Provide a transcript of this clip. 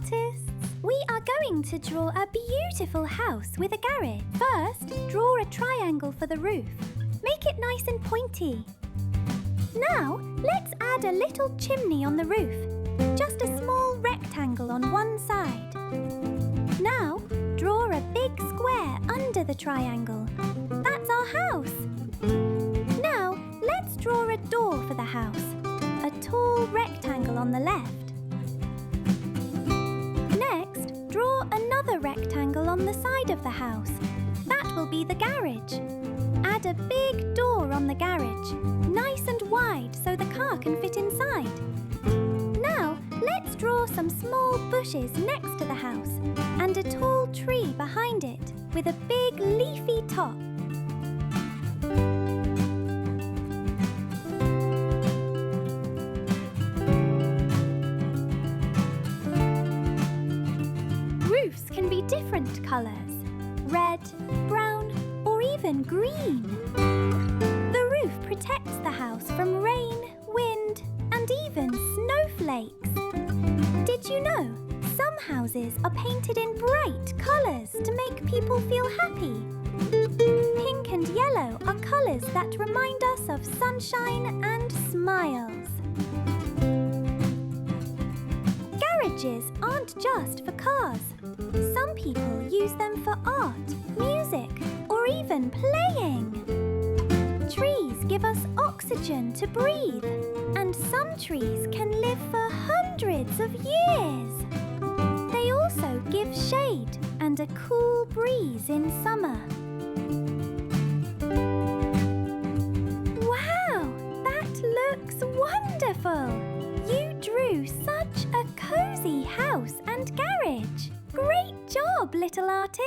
artists! We are going to draw a beautiful house with a garage. First, draw a triangle for the roof. Make it nice and pointy. Now, let's add a little chimney on the roof. Just a small rectangle on one side. Now, draw a big square under the triangle. That's our house. Now, let's draw a door for the house. A tall rectangle on the left. Next, draw another rectangle on the side of the house. That will be the garage. Add a big door on the garage, nice and wide so the car can fit inside. Now, let's draw some small bushes next to the house and a tall tree behind it with a big leafy top. Roofs can be different colours: red, brown, or even green. The roof protects the house from rain, wind, and even snowflakes. Did you know some houses are painted in bright colours to make people feel happy? Pink and yellow are colours that remind us of sunshine and smiles. Garages aren't just for cars. Some people use them for art, music, or even playing. Trees give us oxygen to breathe, and some trees can live for hundreds of years. They also give shade and a cool breeze in summer. Wow, that looks wonderful! You drew such a cozy house and garage. Great job, little artist!